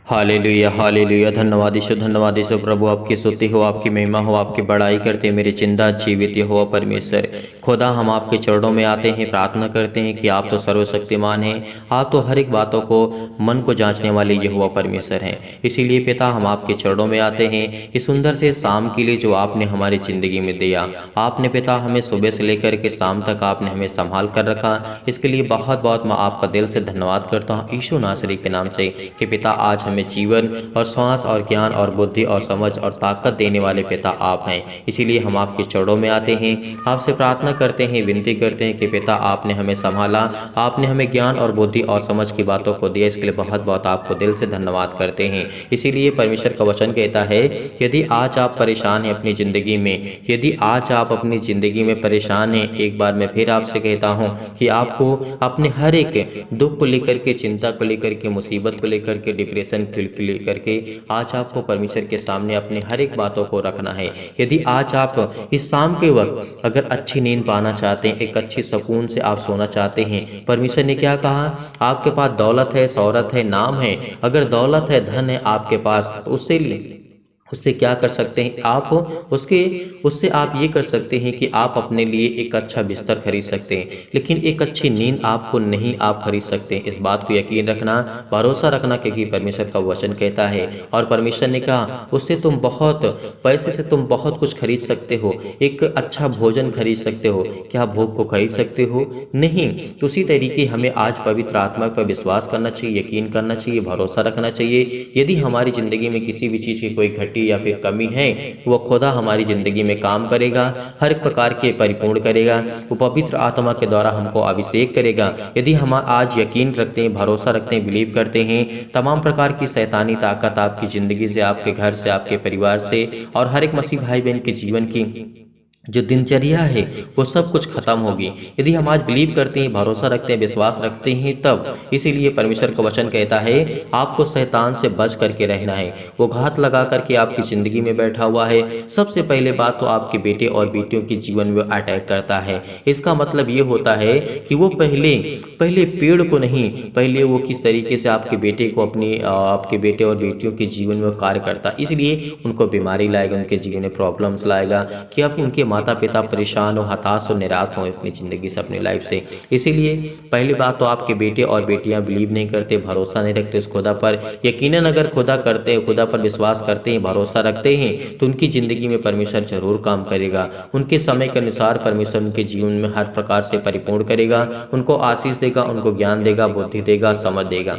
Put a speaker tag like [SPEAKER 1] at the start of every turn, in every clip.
[SPEAKER 1] Hallelujah hallelujah. धन्यवाद यीशु, धन्यवाद यीशु प्रभु। आपकी स्तुति हो, आपकी महिमा हो, आपकी बड़ाई करते हैं मेरे जिंदा जीवित यहोवा परमेश्वर। खुदा हम आपके चरणों में आते हैं, प्रार्थना करते हैं कि आप तो सर्वशक्तिमान हैं, आप तो हर एक बातों को मन को जांचने वाले यहोवा परमेश्वर हैं। इसीलिए पिता हम आपके चरणों में आते हैं इस सुंदर से शाम के लिए जो आपने हमारी ज़िंदगी में दिया। आपने पिता हमें सुबह से लेकर के शाम तक आपने हमें संभाल कर रखा, इसके लिए बहुत बहुत मैं आपका दिल से धन्यवाद करता हूँ यीशु नासरी के नाम से कि पिता आज हमें जीवन और श्वास और ज्ञान और बुद्धि और समझ और ताकत देने वाले पिता आप हैं। इसीलिए हम आपके चरणों में आते हैं, आपसे प्रार्थना करते हैं, विनती करते हैं कि पिता आपने हमें संभाला, आपने हमें ज्ञान और बुद्धि और समझ की बातों को दिया, इसके लिए बहुत बहुत आपको दिल से धन्यवाद करते हैं। इसीलिए परमेश्वर का वचन कहता है यदि आज आप परेशान हैं अपनी ज़िंदगी में, यदि आज आप अपनी ज़िंदगी में परेशान हैं, एक बार मैं फिर आपसे कहता हूँ कि आपको अपने हर एक दुख को लेकर के, चिंता को लेकर के, मुसीबत को लेकर के, डिप्रेशन को लेकर के आज आपको परमेश्वर के सामने अपने हर एक बातों को रखना है। यदि आज आप इस शाम के वक्त अगर अच्छी नींद पाना चाहते हैं, एक अच्छी सुकून से आप सोना चाहते हैं, परमेश्वर ने क्या कहा, आपके पास दौलत है, शौहरत है, नाम है, अगर दौलत है, धन है आपके पास, तो उससे क्या कर सकते हैं आप, उससे आप ये कर सकते हैं कि आप अपने लिए एक अच्छा बिस्तर खरीद सकते हैं, लेकिन एक अच्छी नींद आपको नहीं आप खरीद सकते हैं। इस बात को यकीन रखना, भरोसा रखना, क्योंकि परमेश्वर का वचन कहता है और परमेश्वर ने कहा उससे तुम बहुत पैसे से तुम बहुत कुछ खरीद सकते हो, एक अच्छा भोजन खरीद सकते हो, क्या भोग को खरीद सकते हो? नहीं। तो उसी तरीके हमें आज पवित्र आत्मा पर विश्वास करना चाहिए, यकीन करना चाहिए, भरोसा रखना चाहिए। यदि हमारी ज़िंदगी में किसी भी चीज़ की कोई घटी या फिर कमी है, वो खुदा हमारी ज़िंदगी में काम करेगा, हर एक प्रकार के परिपूर्ण करेगा, वो पवित्र आत्मा के द्वारा हमको अभिषेक करेगा। यदि हम आज यकीन रखते हैं, भरोसा रखते हैं, बिलीव करते हैं, तमाम प्रकार की शैतानी ताकत आपकी ज़िंदगी से, आपके घर से, आपके परिवार से और हर एक मसीह भाई बहन के जीवन की जो दिनचर्या है वो सब कुछ खत्म होगी। यदि हम आज बिलीव करते हैं, भरोसा रखते हैं, विश्वास रखते हैं तब। इसीलिए परमेश्वर का वचन कहता है आपको शैतान से बच करके रहना है। वो घात लगा करके आपकी ज़िंदगी में बैठा हुआ है। सबसे पहले बात तो आपके बेटे और बेटियों के जीवन में अटैक करता है। इसका मतलब ये होता है कि वो पहले पेड़ को नहीं, पहले वो किस तरीके से आपके बेटे को आपके बेटे और बेटियों के जीवन में कार्य करता, इसलिए उनको बीमारी लाएगा, उनके जीवन में प्रॉब्लम्स लाएगा कि आप उनके माता पिता परेशान हो, हताश हो, निराश हो अपनी ज़िंदगी से, अपनी लाइफ से। इसीलिए पहली बात तो आपके बेटे और बेटियां बिलीव नहीं करते, भरोसा नहीं रखते उस खुदा पर। यकीनन अगर खुदा करते हैं, खुदा पर विश्वास करते हैं, भरोसा रखते हैं, तो उनकी ज़िंदगी में परमेश्वर जरूर काम करेगा। उनके समय के अनुसार परमेश्वर उनके जीवन में हर प्रकार से परिपूर्ण करेगा, उनको आशीष देगा, उनको ज्ञान देगा, बुद्धि देगा, समझ देगा।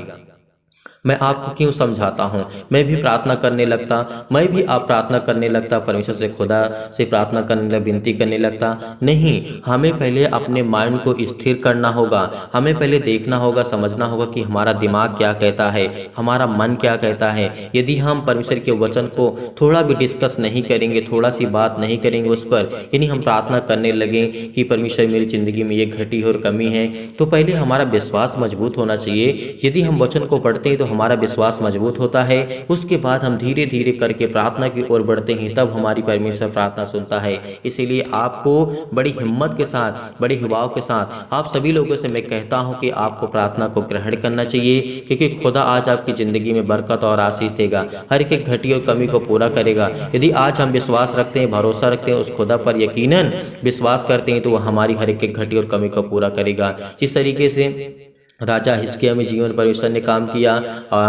[SPEAKER 1] मैं आपको क्यों समझाता हूँ, मैं भी प्रार्थना करने लगता, मैं भी आप प्रार्थना करने लगता, परमेश्वर से, खुदा से प्रार्थना करने लगा, विनती करने लगता। नहीं, हमें पहले अपने माइंड को स्थिर करना होगा, हमें पहले देखना होगा, समझना होगा कि हमारा दिमाग क्या कहता है, हमारा मन क्या कहता है। यदि हम परमेश्वर के वचन को थोड़ा भी डिस्कस नहीं करेंगे, थोड़ा सी बात नहीं करेंगे उस पर, यानी हम प्रार्थना करने लगें कि परमेश्वर मेरी ज़िंदगी में ये घटी और कमी है, तो पहले हमारा विश्वास मजबूत होना चाहिए। यदि हम वचन को पढ़ते हैं तो हमारा विश्वास मजबूत होता है, उसके बाद हम धीरे धीरे करके प्रार्थना की ओर बढ़ते हैं, तब हमारी परमेश्वर प्रार्थना सुनता है। इसीलिए आपको बड़ी हिम्मत के साथ, बड़ी हिवाव के साथ आप सभी लोगों से मैं कहता हूं कि आपको प्रार्थना को ग्रहण करना चाहिए, क्योंकि खुदा आज आपकी ज़िंदगी में बरकत और आशीष देगा, हर एक घटी और कमी को पूरा करेगा। यदि आज हम विश्वास रखते हैं, भरोसा रखते हैं, उस खुदा पर यकीनन विश्वास करते हैं, तो वह हमारी हर एक घटी और कमी को पूरा करेगा। जिस तरीके से राजा हिजकिय्याह में जीवन परमेश्वर ने काम किया,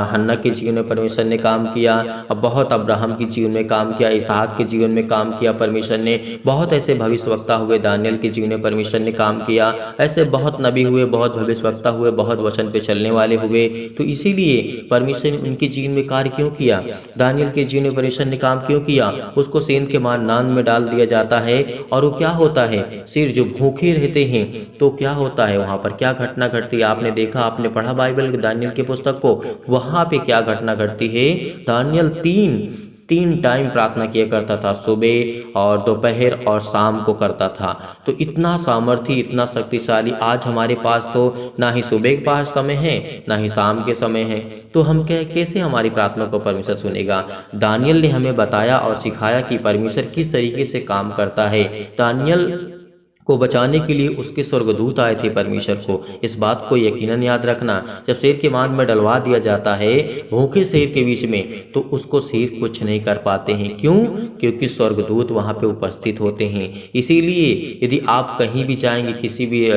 [SPEAKER 1] हन्ना के जीवन में परमेश्वर ने काम किया, अब बहुत अब्राहम के जीवन में काम किया, इसहाक के जीवन में काम किया परमेश्वर ने, बहुत ऐसे भविष्यवक्ता हुए, दानियल के जीवन में परमेश्वर ने काम किया, ऐसे बहुत नबी हुए, बहुत भविष्यवक्ता हुए, बहुत वचन पे चलने वाले हुए। तो इसीलिए परमेश्वर ने उनके जीवन में कार्य क्यों किया, दानियल के जीवन में परमेश्वर ने काम क्यों किया, उसको सेंध के नान में डाल दिया जाता है, और वो क्या होता है, सिर जो भूखे रहते हैं तो क्या होता है, वहाँ पर क्या घटना घटती है, आपने देखा, आपने पढ़ा बाइबल दानियल की पुस्तक को, वहां पे क्या घटना घटती है, दानियल तीन टाइम प्रार्थना किया करता था, सुबह और दोपहर और शाम को करता था। तो इतना सामर्थ्य, इतना शक्तिशाली आज हमारे पास तो ना ही सुबह के पास समय है, ना ही शाम के समय है, तो हम कैसे हमारी प्रार्थना को परमेश्वर सुनेगा। दानियल ने हमें बताया और सिखाया कि परमेश्वर किस तरीके से काम करता है। दानियल को बचाने के लिए उसके स्वर्गदूत आए थे परमेश्वर को। इस बात को यकीनन याद रखना। जब शेर के मान में डलवा दिया जाता है भूखे शेर के बीच में, तो उसको शेर कुछ नहीं कर पाते हैं। क्यों? क्योंकि स्वर्गदूत वहाँ पे उपस्थित होते हैं। इसीलिए यदि आप कहीं भी जाएंगे, किसी भी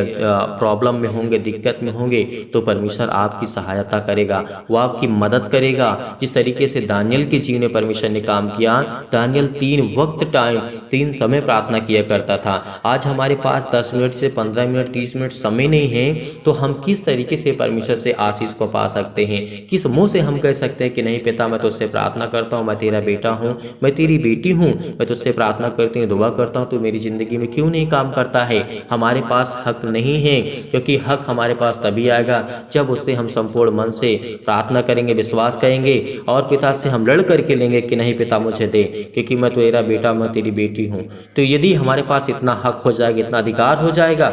[SPEAKER 1] प्रॉब्लम में होंगे, दिक्कत में होंगे, तो परमेश्वर आपकी सहायता करेगा, वो आपकी मदद करेगा। जिस तरीके से दानियल के जीवन में परमेश्वर ने काम किया, दानियल 3 वक्त टाइम 3 समय प्रार्थना किया करता था। आज हमारे पास 10 मिनट से 15 मिनट 30 मिनट समय नहीं है, तो हम किस तरीके से परमेश्वर से आशीष को पा सकते हैं? किस मुंह से हम कह सकते हैं कि नहीं पिता, मैं तुझसे प्रार्थना करता हूँ, मैं तेरा बेटा हूँ, मैं तेरी बेटी हूँ, मैं तुझसे प्रार्थना करती हूँ, दुआ करता हूँ, तो मेरी ज़िंदगी में क्यों नहीं काम करता है? हमारे पास हक नहीं है, क्योंकि हक हमारे पास तभी आएगा जब उससे हम संपूर्ण मन से प्रार्थना करेंगे, विश्वास करेंगे और पिता से हम लड़ करके लेंगे कि नहीं पिता मुझे दे, क्योंकि मैं तेरा बेटा, मैं तेरी बेटी हूँ। तो यदि हमारे पास इतना हक हो जाएगा, इतना अधिकार हो जाएगा,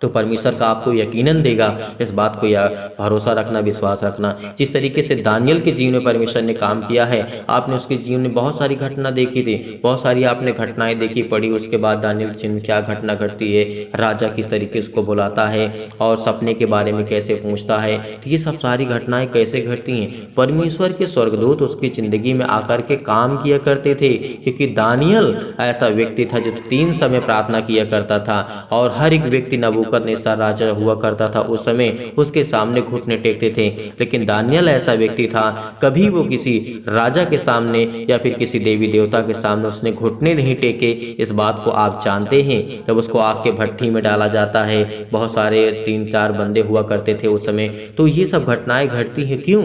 [SPEAKER 1] तो परमेश्वर का आपको यकीनन देगा। इस बात को या भरोसा रखना, विश्वास रखना। जिस तरीके से दानियल के जीवन में परमेश्वर ने काम किया है, आपने उसके जीवन में बहुत सारी घटना देखी थी, बहुत सारी आपने घटनाएं देखी, पढ़ी। उसके बाद दानियल के जीवन में क्या घटना घटती है, राजा किस तरीके से उसको बुलाता है और सपने के बारे में कैसे पूछता है, तो ये सब सारी घटनाएं कैसे घटती हैं? परमेश्वर के स्वर्गदूत उसकी ज़िंदगी में आकर के काम किया करते थे, क्योंकि दानियल ऐसा व्यक्ति था जो 3 समय प्रार्थना किया करता था। और हर एक व्यक्ति नबूकदनेस्सर राजा हुआ करता था उस समय, उसके सामने घुटने टेकते थे, लेकिन दानियल ऐसा व्यक्ति था, कभी वो किसी राजा के सामने या फिर किसी देवी देवता के सामने उसने घुटने नहीं टेके। इस बात को आप जानते हैं। जब उसको आग के भट्ठी में डाला जाता है, बहुत सारे 3-4 बंदे हुआ करते थे उस समय, तो ये सब घटनाएं घटती हैं। क्यों?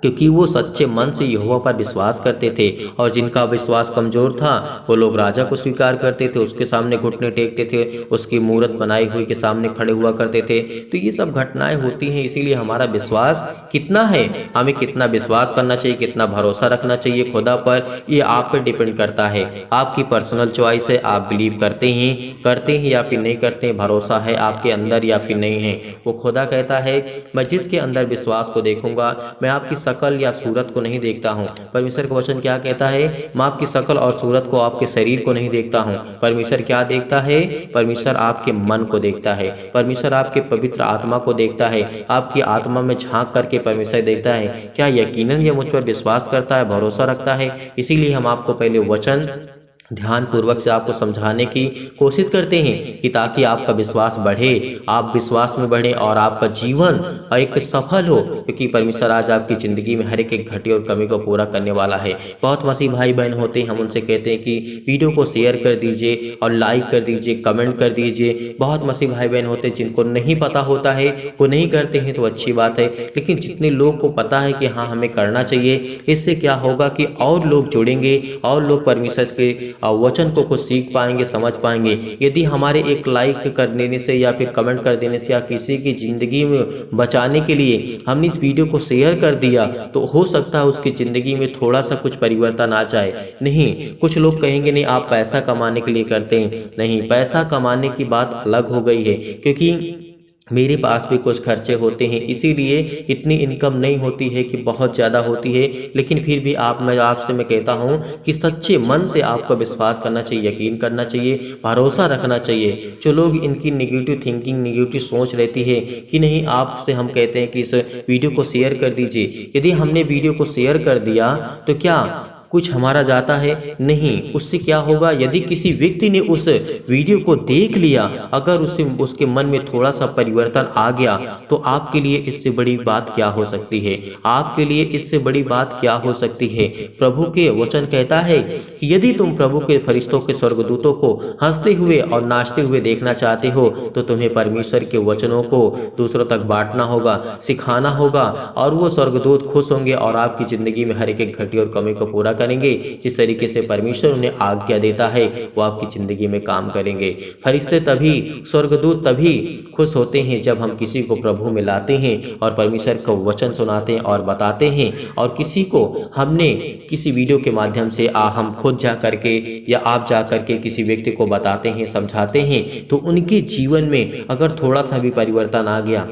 [SPEAKER 1] क्योंकि वो सच्चे मन से यहोवा पर विश्वास करते थे, और जिनका विश्वास कमजोर था वो लोग राजा को स्वीकार करते थे, उसके सामने घुटने टेकते थे, उसकी मूर्त बनाई हुई के सामने खड़े हुआ करते थे। तो ये सब घटनाएं होती हैं। इसीलिए हमारा विश्वास कितना है, हमें कितना विश्वास करना चाहिए, कितना भरोसा रखना चाहिए खुदा पर, ये आप पर डिपेंड करता है। आपकी पर्सनल चॉइस है, आप बिलीव करते हैं या फिर नहीं करते हैं, भरोसा है आपके अंदर या फिर नहीं है। वो खुदा कहता है मैं जिसके अंदर विश्वास को देखूंगा, मैं आपकी शकल या सूरत को नहीं देखता हूँ। परमेश्वर का वचन क्या कहता है? मैं आपकी शकल और सूरत को, आपके शरीर को नहीं देखता हूँ। परमेश्वर क्या देखता है? परमेश्वर आपके मन को देखता है, परमेश्वर आपके पवित्र आत्मा को देखता है, आपकी आत्मा में झांक करके परमेश्वर देखता है। क्या यकीनन ये मुझ पर विश्वास करता है, भरोसा रखता है? इसीलिए हम आपको पहले वचन ध्यान पूर्वक से आपको समझाने की कोशिश करते हैं कि ताकि आपका विश्वास बढ़े, आप विश्वास में बढ़े और आपका जीवन एक सफल हो, क्योंकि परमेश्वर आज आपकी ज़िंदगी में हर एक घटी और कमी को पूरा करने वाला है। बहुत मसीह भाई बहन होते हैं, हम उनसे कहते हैं कि वीडियो को शेयर कर दीजिए और लाइक कर दीजिए, कमेंट कर दीजिए। बहुत मसीह भाई बहन होते हैं जिनको नहीं पता होता है, वो नहीं करते हैं, तो अच्छी बात है। लेकिन जितने लोग को पता है कि हाँ हमें करना चाहिए, इससे क्या होगा कि और लोग जुड़ेंगे और लोग परमेश्वर के वचन को कुछ सीख पाएंगे, समझ पाएंगे। यदि हमारे एक लाइक कर देने से या फिर कमेंट कर देने से या किसी की ज़िंदगी में बचाने के लिए हमने इस वीडियो को शेयर कर दिया, तो हो सकता है उसकी ज़िंदगी में थोड़ा सा कुछ परिवर्तन आ जाए। नहीं, कुछ लोग कहेंगे नहीं आप पैसा कमाने के लिए करते हैं। नहीं, पैसा कमाने की बात अलग हो गई है, क्योंकि मेरे पास भी कुछ खर्चे होते हैं, इसीलिए इतनी इनकम नहीं होती है कि बहुत ज़्यादा होती है। लेकिन फिर भी मैं आपसे कहता हूँ कि सच्चे मन से आपको विश्वास करना चाहिए, यकीन करना चाहिए, भरोसा रखना चाहिए। जो लोग इनकी नेगेटिव थिंकिंग, नेगेटिव सोच रहती है कि नहीं, आपसे हम कहते हैं कि इस वीडियो को शेयर कर दीजिए। यदि हमने वीडियो को शेयर कर दिया तो क्या कुछ हमारा जाता है? नहीं। उससे क्या होगा? यदि किसी व्यक्ति ने उस वीडियो को देख लिया, अगर उसके मन में थोड़ा सा परिवर्तन आ गया, तो आपके लिए इससे बड़ी बात क्या हो सकती है? आपके लिए इससे बड़ी बात क्या हो सकती है? प्रभु के वचन कहता है कि यदि तुम प्रभु के फरिश्तों के स्वर्गदूतों को हंसते हुए और नाचते हुए देखना चाहते हो, तो तुम्हें परमेश्वर के वचनों को दूसरों तक बांटना होगा, सिखाना होगा, और वो स्वर्गदूत खुश होंगे और आपकी ज़िंदगी में हर एक घटी और कमी को पूरा करेंगे। जिस तरीके से परमेश्वर उन्हें आज्ञा देता है, वो आपकी ज़िंदगी में काम करेंगे। फरिश्ते तभी, स्वर्गदूत तभी खुश होते हैं जब हम किसी को प्रभु में लाते हैं और परमेश्वर को वचन सुनाते हैं और बताते हैं। और किसी को हमने किसी वीडियो के माध्यम से हम खुद जा करके या आप जा करके किसी व्यक्ति को बताते हैं, समझाते हैं, तो उनके जीवन में अगर थोड़ा सा भी परिवर्तन आ गया,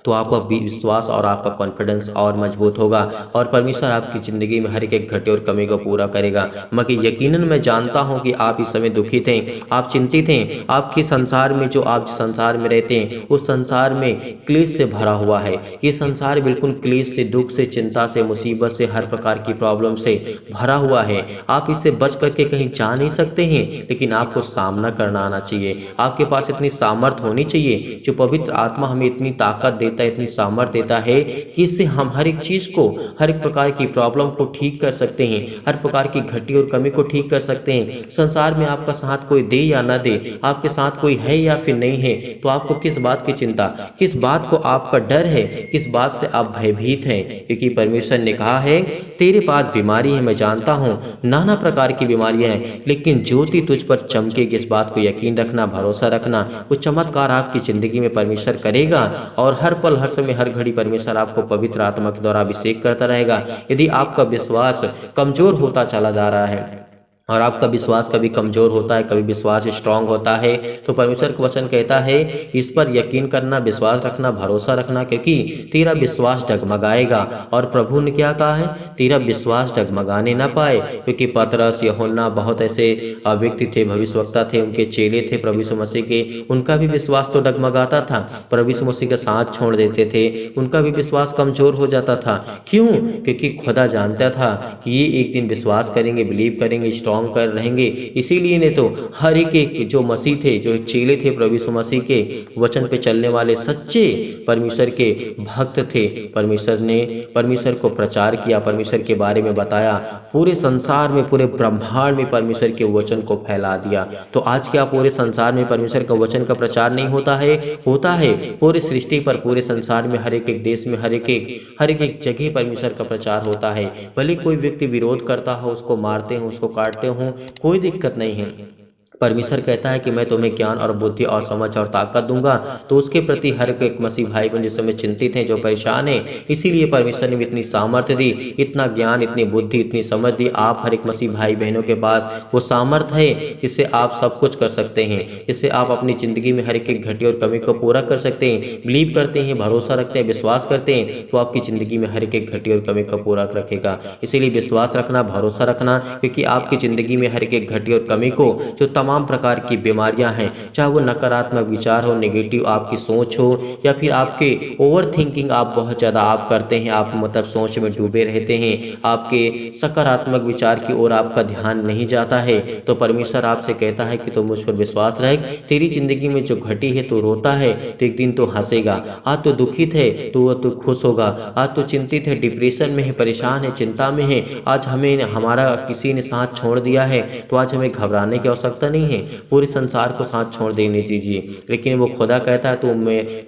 [SPEAKER 1] तो आपका विश्वास और आपका कॉन्फिडेंस और मजबूत होगा और परमेश्वर आपकी ज़िंदगी में हर एक घटे और कमी को पूरा करेगा। मगर यकीनन मैं जानता हूं कि आप इस समय दुखित हैं, आप चिंतित हैं, आपके संसार में जो आप संसार में रहते हैं उस संसार में क्लेश से भरा हुआ है। ये संसार बिल्कुल क्लेश से, दुख से, चिंता से, मुसीबत से, हर प्रकार की प्रॉब्लम से भरा हुआ है। आप इससे बच करके कहीं जा नहीं सकते हैं, लेकिन आपको सामना करना आना चाहिए। आपके पास इतनी सामर्थ होनी चाहिए, जो पवित्र आत्मा हमें इतनी ताकत देता है, इतनी सामर्थ देता है कि इससे हम हर एक चीज़ को, हर एक प्रकार की प्रॉब्लम को ठीक कर सकते हैं, हर प्रकार की घटी और कमी को ठीक कर सकते हैं। संसार में आपका साथ कोई दे या ना दे, आपके साथ कोई है या फिर नहीं है, तो आपको किस बात की चिंता, किस बात को आपका डर है, किस बात से आप भयभीत हैं? क्योंकि परमेश्वर ने कहा है तेरे पास बीमारी है, मैं जानता हूँ नाना प्रकार की बीमारियां हैं, लेकिन ज्योति तुझ पर चमकेगी। इस बात को यकीन रखना, भरोसा रखना। वो चमत्कार आपकी जिंदगी में परमेश्वर करेगा और हर पल, हर समय, हर घड़ी परमेश्वर आपको पवित्र आत्मा के द्वारा अभिषेक करता रहेगा। यदि आपका विश्वास कमजोर होता चला जा रहा है और आपका विश्वास कभी कमज़ोर होता है, कभी विश्वास स्ट्रांग होता है, तो परमेश्वर का वचन कहता है इस पर यकीन करना, विश्वास रखना, भरोसा रखना, क्योंकि तेरा विश्वास डगमगाएगा। और प्रभु ने क्या कहा है? तेरा विश्वास डगमगाने ना पाए। क्योंकि पतरस, यूहन्ना, बहुत ऐसे व्यक्ति थे, भविष्यवक्ता थे, उनके चेले थे प्रभु यीशु मसीह के, उनका भी विश्वास तो डगमगाता था, प्रभु यीशु मसीह का साथ छोड़ देते थे, उनका भी विश्वास कमज़ोर हो जाता था। क्यों? क्योंकि खुदा जानता था कि ये एक दिन विश्वास करेंगे, बिलीव करेंगे, कर रहेंगे। इसीलिए ने तो हर एक जो मसीह थे, जो चेले थे प्रभु यीशु मसीह के वचन पे चलने वाले सच्चे परमेश्वर के भक्त थे, परमेश्वर ने परमेश्वर को प्रचार किया, परमेश्वर के बारे में बताया, पूरे संसार में, पूरे ब्रह्मांड में परमेश्वर के वचन को फैला दिया। तो आज क्या पूरे संसार में परमेश्वर का वचन का प्रचार नहीं होता है? होता है। पूरे सृष्टि पर, पूरे संसार में, हर एक देश में, हर एक जगह परमेश्वर का प्रचार होता है। भले कोई व्यक्ति विरोध करता हो, उसको मारते हो, उसको काटते हूं, कोई दिक्कत नहीं है। परमेश्वर कहता है कि मैं तुम्हें ज्ञान और बुद्धि और समझ और ताकत दूंगा। तो उसके प्रति हर एक मसीह भाई बहन जिस समय चिंतित हैं, जो परेशान हैं, इसीलिए परमेश्वर ने इतनी सामर्थ्य दी, इतना ज्ञान, इतनी बुद्धि, इतनी समझ दी। आप हर एक मसीह भाई बहनों के पास वो सामर्थ्य है जिससे आप सब कुछ कर सकते हैं, जिससे आप अपनी ज़िंदगी में हर एक घटी और कमी को पूरा कर सकते हैं। बिलीव करते हैं, भरोसा रखते हैं, विश्वास करते हैं, तो आपकी ज़िंदगी में हर एक घटी और कमी को पूरा रखेगा। इसीलिए विश्वास रखना, भरोसा रखना, क्योंकि आपकी ज़िंदगी में हर एक घटी और कमी को, जो तमाम प्रकार की बीमारियां हैं, चाहे वो नकारात्मक विचार हो, नेगेटिव आपकी सोच हो, या फिर आपके ओवर थिंकिंग आप बहुत ज़्यादा आप करते हैं, आप मतलब सोच में डूबे रहते हैं, आपके सकारात्मक विचार की ओर आपका ध्यान नहीं जाता है, तो परमेश्वर आपसे कहता है कि तो मुझ पर विश्वास रख। तेरी जिंदगी में जो घटी है, तो रोता है तो एक दिन तो हंसेगा। आज तो दुखित है तो खुश होगा। आज तो चिंतित है, डिप्रेशन में है, परेशान है, चिंता में है, आज हमें हमारा किसी ने साथ छोड़ दिया है, तो आज हमें घबराने की आवश्यकता नहीं है। पूरे संसार को साथ छोड़ देने दीजिए, लेकिन वो खुदा कहता है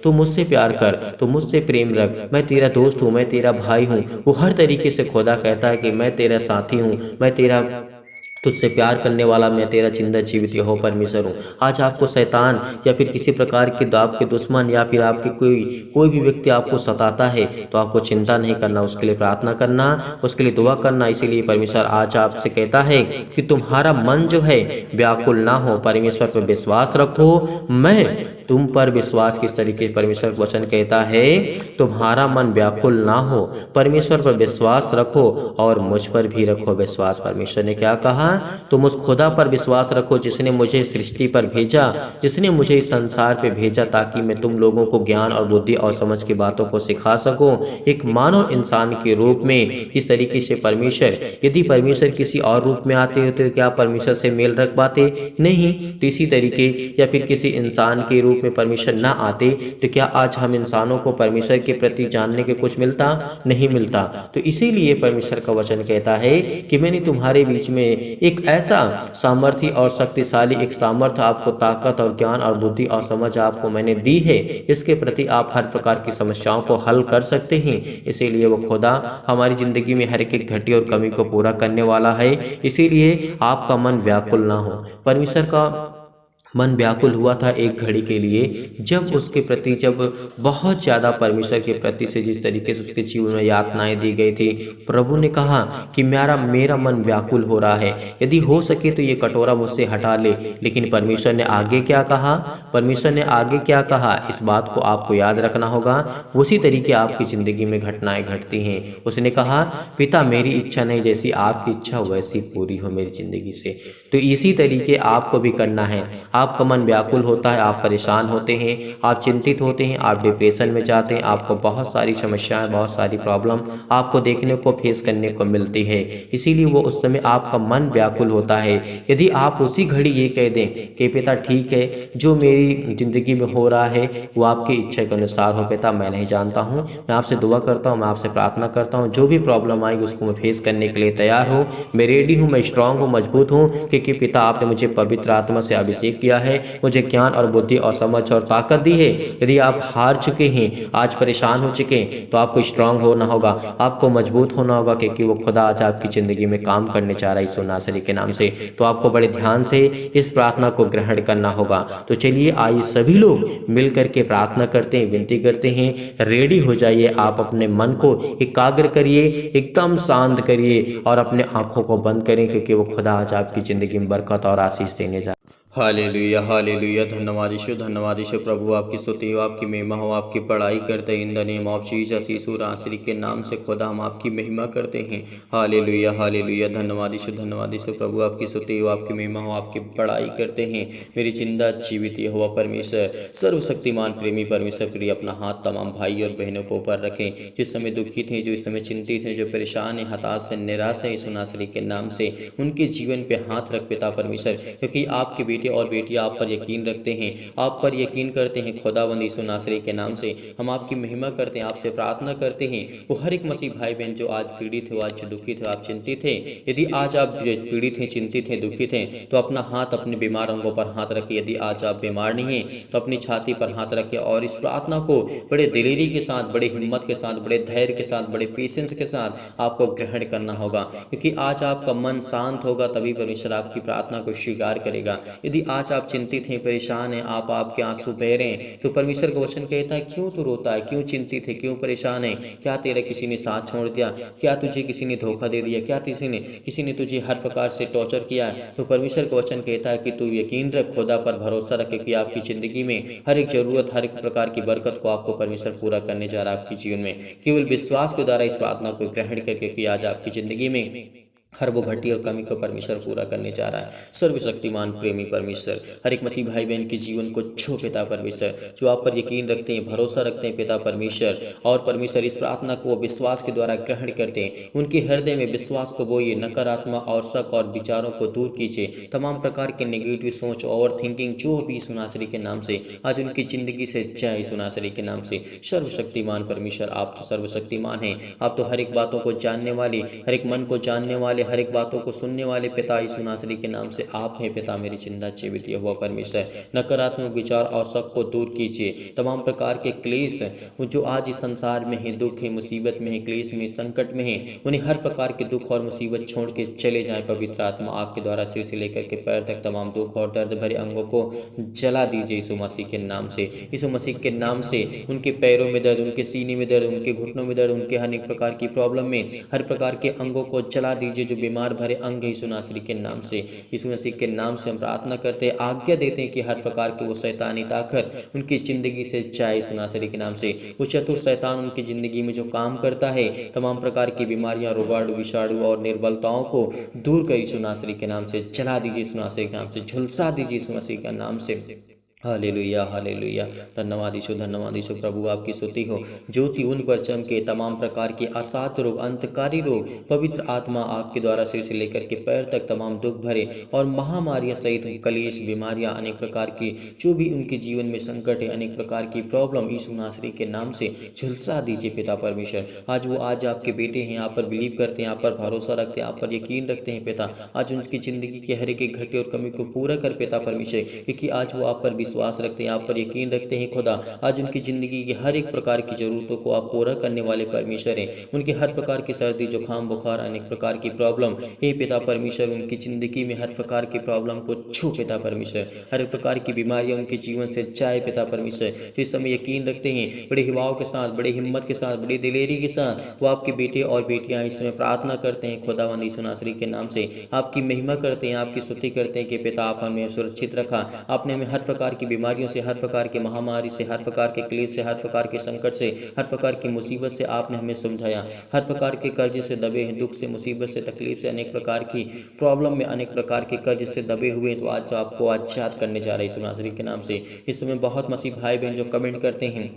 [SPEAKER 1] तू मुझसे प्यार कर, तू मुझसे प्रेम रख, मैं तेरा दोस्त हूँ, मैं तेरा भाई हूँ। वो हर तरीके से खुदा कहता है कि मैं तेरा साथी हूँ, मैं तेरा तुझसे प्यार करने वाला, मैं तेरा जिंदा जीवित यहोवा परमेश्वर हूँ। आज आपको शैतान या फिर किसी प्रकार के आपके दुश्मन या फिर आपके कोई भी व्यक्ति आपको सताता है, तो आपको चिंता नहीं करना, उसके लिए प्रार्थना करना, उसके लिए दुआ करना। इसीलिए परमेश्वर आज आपसे कहता है कि तुम्हारा मन जो है व्याकुल ना हो, परमेश्वर पर विश्वास रखो, मैं तुम पर विश्वास। किस तरीके परमेश्वर का वचन कहता है, तुम्हारा मन व्याकुल ना हो, परमेश्वर पर विश्वास रखो और मुझ पर भी रखो विश्वास। परमेश्वर ने क्या कहा? तुम उस खुदा पर विश्वास रखो जिसने मुझे सृष्टि पर भेजा, जिसने मुझे इस संसार पे भेजा, ताकि मैं तुम लोगों को ज्ञान और बुद्धि और समझ की बातों को सिखा सकूं, एक मानव इंसान के रूप में। इस तरीके से परमेश्वर, यदि परमेश्वर किसी और रूप में आते हो तो क्या परमेश्वर से मेल रख पाते? नहीं। तो इसी तरीके या फिर किसी इंसान के रूप में परमेश्वर ना आते तो क्या आज हम इंसानों को परमेश्वर के प्रति जानने के कुछ मिलता? नहीं मिलता। तो इसीलिए परमेश्वर का वचन कहता है कि मैंने तुम्हारे बीच में एक ऐसा सामर्थ्य और शक्तिशाली एक सामर्थ्य, आपको ताकत और ज्ञान और बुद्धि और समझ आपको मैंने दी है, इसके प्रति आप हर प्रकार की समस्याओं को हल कर सकते हैं। इसीलिए वो खुदा हमारी जिंदगी में हर एक घटी और कमी को पूरा करने वाला है। इसीलिए आपका मन व्याकुल ना हो। परमेश्वर का मन व्याकुल हुआ था एक घड़ी के लिए, जब उसके प्रति जब बहुत ज़्यादा परमेश्वर के प्रति से जिस तरीके से उसके जीवन में यातनाएं दी गई थी, प्रभु ने कहा कि मेरा मेरा मन व्याकुल हो रहा है, यदि हो सके तो ये कटोरा मुझसे हटा ले। लेकिन परमेश्वर ने आगे क्या कहा? परमेश्वर ने आगे क्या कहा, इस बात को आपको याद रखना होगा। उसी तरीके आपकी ज़िंदगी में घटनाएं घटती हैं। उसने कहा, पिता मेरी इच्छा नहीं, जैसी आपकी इच्छा वैसी पूरी हो मेरी ज़िंदगी से। तो इसी तरीके आपको भी करना है। आपका मन व्याकुल होता है, आप परेशान होते हैं, आप चिंतित होते हैं, आप डिप्रेशन में जाते हैं, आपको बहुत सारी समस्याएं, बहुत सारी प्रॉब्लम आपको देखने को फेस करने को मिलती है। इसीलिए वो उस समय आपका मन व्याकुल होता है। यदि आप उसी घड़ी ये कह दें कि पिता ठीक है, जो मेरी ज़िंदगी में हो रहा है वो आपकी इच्छा के अनुसार हो पिता, मैं नहीं जानता हूँ, मैं आपसे दुआ करता हूँ, मैं आपसे प्रार्थना करता हूँ, जो भी प्रॉब्लम आएगी उसको मैं फेस करने के लिए तैयार हूँ, मैं रेडी हूँ, मैं स्ट्रांग हूँ, मजबूत हूँ, क्योंकि पिता आपने मुझे पवित्र आत्मा से अभिषेक किया है, मुझे ज्ञान और बुद्धि और समझ और ताकत दी है। यदि आप हार चुके हैं, आज परेशान हो चुके हैं, तो आपको स्ट्रांग होना होगा, आपको मजबूत होना होगा, क्योंकि वो खुदा आज आपकी ज़िंदगी में काम करने चाह रहा है यीशु नासरी के नाम से। तो आपको बड़े ध्यान से इस प्रार्थना को ग्रहण करना होगा। तो चलिए आइए सभी लोग मिल करके प्रार्थना करते हैं, विनती करते हैं, रेडी हो जाइए। आप अपने मन को एकाग्र करिए, एकदम शांत करिए और अपने आँखों को बंद करें, क्योंकि वो खुदा आज आपकी ज़िंदगी में बरकत और आशीष देने जा। हालेलुया हालेलुया, धन्यवाद यीशु प्रभु, आपकी स्तुति हो, आपकी महिमा हो, आपकी बड़ाई करते हैं in the name of Jesus. Yeshu नासरी के नाम से खुदा हम आपकी महिमा करते हैं। हालेलुया हालेलुया, धन्यवाद यीशु प्रभु, आपकी स्तुति हो, आपकी महिमा हो, आपकी बड़ाई करते हैं। मेरी जिंदा जीवित यहोवा परमेश्वर, सर्वशक्तिमान प्रेमी परमेश्वर, प्रिय अपना हाथ तमाम भाई और बहनों को ऊपर रखें, जिस समय दुखित हैं, जो इस समय चिंतित हैं, जो परेशान हैं, हताश हैं, निराश हैं, यीशु नासरी के नाम से उनके जीवन पे हाथ रख पिता परमेश्वर, क्योंकि आपके बेटे और बेटियां आप पर यकीन रखते हैं, आप पर यकीन करते हैं। खुदावंद यीशु नासरी के नाम से हम आपकी महिमा करते हैं, आपसे प्रार्थना करते हैं। वो हर एक मसीह भाई बहन जो आज पीड़ित हो, आज दुखित हो, आप चिंतित हैं, यदि आज आप पीड़ित हैं, चिंतित हैं, दुखित हैं, तो अपना हाथ अपने बीमार अंगों पर हाथ रखिए। यदि आज आप बीमार नहीं हैं तो अपनी छाती पर हाथ रखिए और इस प्रार्थना को बड़े दिलेरी के साथ, बड़े हिम्मत के साथ, बड़े धैर्य के साथ, बड़े पेशेंस के साथ आपको ग्रहण करना होगा, क्योंकि आज आपका मन शांत होगा तभी परमेश्वर आपकी प्रार्थना को स्वीकार करेगा। यदि आज आप चिंतित हैं, परेशान हैं, आप आपके आंसू बह रहे हैं, तो परमेश्वर का वचन कहता है, क्यों तू रोता है, क्यों चिंतित है, क्यों परेशान है? क्या तेरा किसी ने साथ छोड़ दिया? क्या तुझे किसी ने धोखा दे दिया? क्या किसी ने तुझे हर प्रकार से टॉर्चर किया? तो परमेश्वर का वचन कहता है कि तू यकीन रख, खुदा पर भरोसा रखे कि आपकी ज़िंदगी में हर एक ज़रूरत, हर एक प्रकार की बरकत को आपको परमेश्वर पूरा करने जा रहा है आपके जीवन में। केवल विश्वास के द्वारा इस प्रार्थना को ग्रहण करके कि आज आपकी ज़िंदगी में हर वो घटी और कमी को परमेश्वर पूरा करने जा रहा है। सर्वशक्तिमान प्रेमी परमेश्वर, हर एक मसीह भाई बहन के जीवन को छो पिता परमेश्वर, जो आप पर यकीन रखते हैं, भरोसा रखते हैं पिता परमेश्वर, और परमेश्वर इस प्रार्थना को विश्वास के द्वारा ग्रहण करते हैं। उनके हृदय में विश्वास को बोइए, नकारात्मक और शक और विचारों को दूर कीजिए। तमाम प्रकार के नेगेटिव सोच, ओवर थिंकिंग जो भी यीशु नासरी के नाम से आज उनकी ज़िंदगी से जाए यीशु नासरी के नाम से। सर्वशक्तिमान परमेश्वर, आप तो सर्वशक्तिमान हैं, आप तो हर एक बातों को जानने वाले, हर एक मन को जानने वाले, हर एक बातों को सुनने वाले पिता यीशु नासरी के नाम से आप हैं पिता, मेरी जिंदा जीवित यहोवा परमेश्वर। नकारात्मक विचार और शक को दूर कीजिए। तमाम प्रकार के क्लेश जो आज इस संसार में है, दुख है, मुसीबत में है, क्लेश में, संकट में है, उन्हें हर प्रकार के दुख और मुसीबत छोड़ के चले जाएं। पवित्र आत्मा आपके द्वारा सिर से लेकर के पैर तक तमाम दुख और दर्द भरे अंगों को जला दीजिए यीशु मसीह के नाम से। यीशु मसीह के नाम से उनके पैरों में दर्द, उनके सीने में दर्द, उनके घुटनों में दर्द, उनके हर एक प्रकार की प्रॉब्लम में हर प्रकार के अंगों को जला दीजिए जो बीमार भरे अंग है यीशु नासरी के नाम से। यीशु मसीह के नाम से हम प्रार्थना करते हैं, आज्ञा देते हैं कि हर प्रकार के वो शैतानी ताकत उनकी ज़िंदगी से जाए यीशु नासरी के नाम से। वो चतुर शैतान उनकी ज़िंदगी में जो काम करता है, तमाम प्रकार की बीमारियां, रोगाणु, विषाणु और निर्बलताओं को दूर कर यीशु नासरी के नाम से जला दीजिए, यीशु नासरी के नाम से झुलसा दीजिए यीशु मसीह के नाम से। हालेलुया हालेलुया, धन्यवाद यीशु प्रभु, आपकी स्तुति हो। ज्योति उन पर चमके, तमाम प्रकार के असाध्य रोग, अंतकारी रोग, पवित्र आत्मा आपके द्वारा सिर से लेकर के पैर तक तमाम दुख भरे और महामारियां सहित कलेश, बीमारियां, अनेक प्रकार की जो भी उनके जीवन में संकट है, अनेक प्रकार की प्रॉब्लम यीशु नासरी के नाम से झुलसा दीजिए पिता परमेश्वर। आज आपके बेटे हैं, आप पर बिलीव करते हैं, आप पर भरोसा रखते हैं, आप पर यकीन रखते हैं पिता। आज उनकी ज़िंदगी की हर एक घटी और कमी को पूरा कर पिता परमेश्वर, क्योंकि आज वो आप पर विश्वास रखते हैं, आप पर यकीन रखते हैं खुदा। आज उनकी ज़िंदगी की हर एक प्रकार की ज़रूरतों को आप पूरा करने वाले परमेश्वर हैं। उनके हर प्रकार की सर्दी जुकाम बुखार अनेक प्रकार की प्रॉब्लम, हे पिता परमेश्वर, उनकी ज़िंदगी में हर प्रकार की प्रॉब्लम को छू पिता परमेश्वर। हर प्रकार की बीमारियां उनके जीवन से जाए पिता परमेश्वर। इस समय यकीन रखते हैं, बड़े हिवाओं के साथ, बड़े हिम्मत के साथ, बड़ी दिलेरी के साथ वो आपके बेटे और बेटियां इस समय प्रार्थना करते हैं खुदावंद यीशु नासरी के नाम से। आपकी महिमा करते हैं, आपकी स्तुति करते हैं कि पिता आप हमें सुरक्षित रखा। आपने हमें हर प्रकार की बीमारियों से, हर प्रकार की महामारी से, हर प्रकार के क्लेश से, हर प्रकार के संकट से, हर प्रकार की मुसीबत से आपने हमें समझाया। हर प्रकार के कर्ज से दबे हैं, दुख से, मुसीबत से, तकलीफ से, अनेक प्रकार की प्रॉब्लम में, अनेक प्रकार के कर्ज से दबे हुए हैं, तो आज आपको आच्छाद करने जा रहे हैं यीशु नासरी के नाम से। इस समय बहुत मसीह भाई बहन जो कमेंट करते हैं,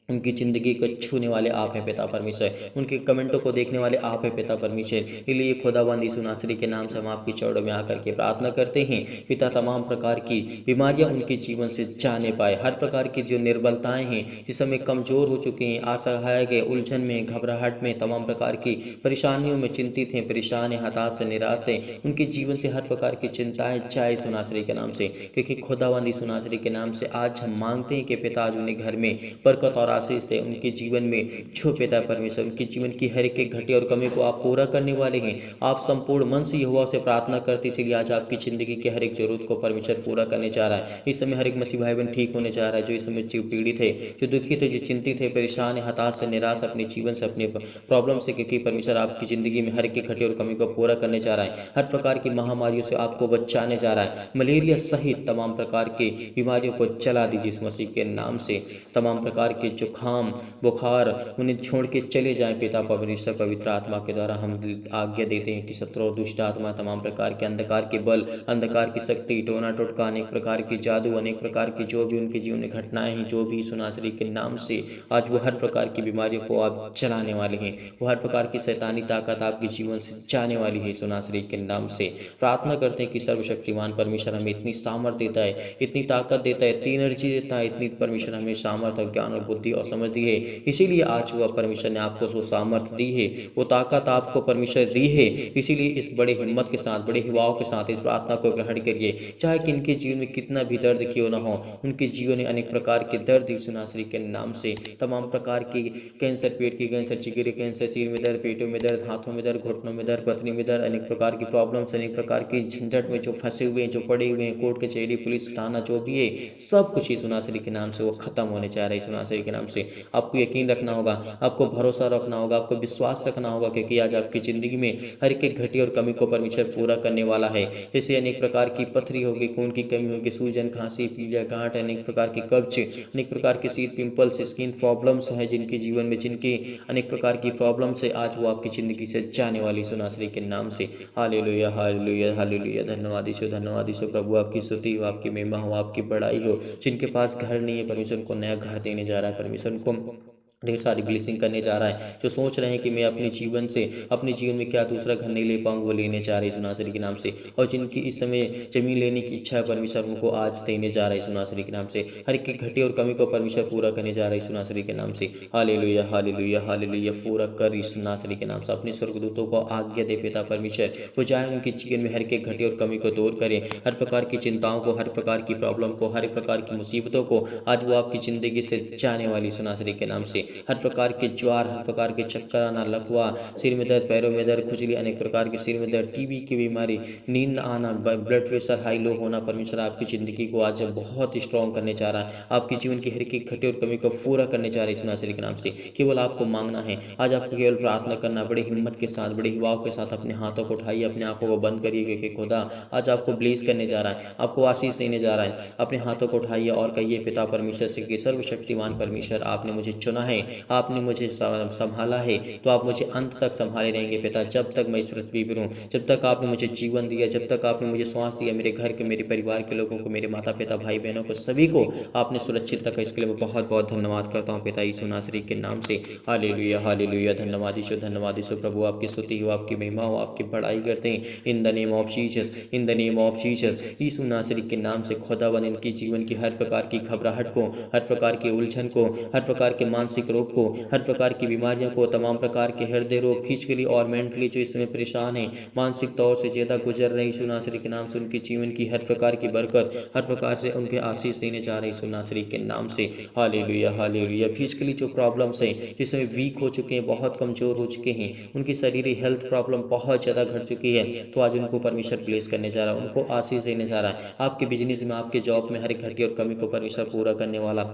[SPEAKER 1] उनकी ज़िंदगी को छूने वाले आप हैं पिता परमेश्वर। उनके कमेंटों को देखने वाले आप हैं पिता परमेश्वर। इसलिए खुदावंद यीशु नासरी के नाम से हम आपकी चरणों में आकर के प्रार्थना करते हैं पिता, तमाम प्रकार की बीमारियां उनके जीवन से जाने पाए। हर प्रकार की जो निर्बलताएं हैं, जिस समय कमज़ोर हो चुके हैं, असहाय के उलझन में, घबराहट में, तमाम प्रकार की परेशानियों में चिंतित हैं, परेशान हैं, हताश हैं, निराश हैं, उनके जीवन से हर प्रकार की चिंताएं जाए यीशु नासरी के नाम से। क्योंकि खुदावंद यीशु नासरी के नाम से आज हम मांगते हैं कि पिता आज उन्हें घर में बरकत और आशीष दे, उनके जीवन में छो पिता परमेश्वर। उनके जीवन की हर एक घटी और कमी को आप पूरा करने वाले हैं। आप संपूर्ण मन से यहोवा से प्रार्थना करते चलिए, आज आपकी ज़िंदगी के हर एक जरूरत को परमेश्वर पूरा करने जा रहा है। इस समय हर एक मसीह भाई बहन ठीक होने जा रहा है, जो इस समय पीड़ित है, जो दुखित है, जो चिंतित है, परेशान है, हताश है, निराश अपने जीवन से, अपने प्रॉब्लम से, क्योंकि परमेश्वर आपकी ज़िंदगी में हर एक घटी और कमी को पूरा करने जा रहा है। हर प्रकार की महामारियों से आपको बचाने जा रहा है। मलेरिया सहित तमाम प्रकार की बीमारियों को चला दीजिए इस मसीह के नाम से। तमाम प्रकार के जुकाम बुखार उन्हें छोड़ के चले जाएं पिता परमेश्वर। पवित्र आत्मा के द्वारा हम आज्ञा देते हैं कि शत्रु और दुष्ट आत्मा, तमाम प्रकार के अंधकार के बल, अंधकार की शक्ति, टोना टोटका, अनेक प्रकार की जादू, अनेक प्रकार की जो भी उनके जीवन में घटनाएं हैं, जो भी यीशु नासरी के नाम से आज वो हर प्रकार की बीमारियों को आप चलाने वाले हैं। वो हर प्रकार की शैतानी ताकत आपके जीवन से जाने वाली है यीशु नासरी के नाम से। प्रार्थना करते हैं कि सर्वशक्तिमान परमेश्वर हमें इतनी सामर्थ देता है, इतनी ताकत देता है, इतनी एनर्जी देता है, इतनी परमेश्वर हमें सामर्थ और ज्ञान और बुद्धि और समझ दी है। इसीलिए आज वो परमेश्वर ने आपको वो सामर्थ दी है, वो ताकत आपको परमेश्वर दी है। इसीलिए इस बड़े हिम्मत के साथ, बड़े हिवाओं के साथ इस प्रार्थना को ग्रहण करिए। चाहे कि इनके जीवन में कितना भी दर्द क्यों ना हो, उनके जीवन में अनेक प्रकार के दर्द यीशु नासरी के नाम से, तमाम प्रकार की कैंसर, पेट की कैंसर, जिगर कैंसर, सिर में दर्द, पेटों में दर्द, हाथों में दर्द, घुटनों में दर्द, पत्नी में दर्द, अनेक प्रकार की प्रॉब्लम्स, अनेक प्रकार की झंझट में जो फंसे हुए हैं, जो पड़े हुए हैं, कोर्ट कचहरी, पुलिस थाना, जो भी है, सब कुछ यीशु नासरी के नाम से वो खत्म होने जा रहा है यीशु नासरी के नाम से। आपको यकीन रखना होगा, आपको भरोसा रखना होगा, आपको विश्वास रखना होगा, क्योंकि आज आपकी ज़िंदगी में हर एक घटी और कमी को परमेश्वर पूरा करने वाला है। जैसे अनेक प्रकार की पथरी होगी, खून की कमी होगी, सूजन, खांसी, पीलिया, गांठ, अनेक प्रकार की कब्ज, अनेक प्रकार के सीर पिंपल्स, स्किन प्रॉब्लम्स हैं जिनके जीवन में, जिनकी अनेक प्रकार की प्रॉब्लम्स है, आज वो आपकी ज़िंदगी से जाने वाली यीशु नासरी के नाम से। Hallelujah, hallelujah, hallelujah. धन्यवाद यीशु, धन्यवाद यीशु। प्रभु आपकी स्तुति हो, आपकी महिमा हो, आपकी बड़ाई हो। जिनके पास घर नहीं है, परमेश्वर उनको नया घर देने जा रहा है, परमेश्वर उनको ढेर सारी ब्लेसिंग करने जा रहा है। जो सोच रहे हैं कि मैं अपने जीवन से, अपने जीवन में क्या दूसरा घर नहीं ले पाऊंगा, वो लेने जा रहे हैं यीशु नासरी के नाम से। और जिनकी इस समय जमीन लेने की इच्छा है, परमेश्वर उनको आज देने जा रहा है यीशु नासरी के नाम से। हर एक घटी और कमी को परमेश्वर पूरा करने जा रहा है यीशु नासरी के नाम से। Hallelujah, hallelujah, hallelujah. पूरा कर यीशु नासरी के नाम से। अपने स्वर्गदूतों को आज्ञा दे पिता परमेश्वर, वो जाए उनके जीवन में हर एक घटी और कमी को दूर करें। हर प्रकार की चिंताओं को, हर प्रकार की प्रॉब्लम को, हर प्रकार की मुसीबतों को आज वो आपकी ज़िंदगी से जाने वाली यीशु नासरी के नाम से। हर प्रकार के ज्वार, हर प्रकार के चक्कर आना, लकवा, सिर में दर्द, पैरों में दर्द, खुजली, अनेक प्रकार के सिर में दर्द, टीबी की बीमारी, नींद आना, ब्लड प्रेशर हाई लो होना, परमेश्वर आपकी ज़िंदगी को आज बहुत स्ट्रॉन्ग करने जा रहा है। आपकी जीवन की हर एक घटी और कमी को पूरा करने जा रहा है यीशु नासरी के नाम से। केवल आपको मांगना है, आज आपको केवल प्रार्थना करना, बड़ी हिम्मत के साथ, बड़े हिवाओं के साथ अपने हाथों को उठाइए, अपने आंखों को बंद करिए, क्योंकि खुदा आज आपको ब्लेस करने जा रहा है, आपको आशीष देने जा रहा है। अपने हाथों को उठाइए और कहिए पिता परमेश्वर से कि सर्वशक्तिमान परमेश्वर, आपने मुझे चुना है, आपने मुझे संभाला है, तो आप मुझे अंत तक संभाले रहेंगे पिता। जब तक मैं इस पृथ्वी पर हूँ, जब तक आपने मुझे जीवन दिया, जब तक आपने मुझे श्वास दिया, मेरे घर के, मेरे परिवार के लोगों को, मेरे माता पिता, भाई बहनों को, सभी को आपने सुरक्षित रखा। इसके लिए मैं बहुत बहुत धन्यवाद करता हूँ पिता यीशु नासरी के नाम से। Hallelujah, hallelujah. धन्यवाद यीशु, धन्यवाद यीशु। प्रभु आपकी स्तुति हो, आपकी महिमा हो, आपकी बड़ाई करते हैं in the name of Jesus, in the name of Jesus. Yeshu नासरी के नाम से खुदावन इनकी जीवन की हर प्रकार की घबराहट को, हर प्रकार की उलझन को, हर प्रकार के मानसिक रोग को, हर प्रकार की बीमारियों को, तमाम प्रकार के हृदय रोग, फिजिकली और मेंटली जो इसमें परेशान है, मानसिक तौर से ज़्यादा गुजर रहे यीशु नासरी के नाम से उनके जीवन की हर प्रकार की बरकत, हर प्रकार से उनके आशीष देने जा रहे यीशु नासरी के नाम से। Hallelujah hallelujah. फिजिकली जो प्रॉब्लम्स हैं, जिसमें वीक हो चुके हैं, बहुत कमज़ोर हो चुके हैं, उनकी शरीरी हेल्थ प्रॉब्लम बहुत ज़्यादा घट चुकी है, तो आज उनको परमेश्वर ब्लेस करने जा रहा है, उनको आशीष देने जा रहा है। आपके बिजनेस में, आपके जॉब में हर एक घटी और कमी को परमेश्वर पूरा करने वाला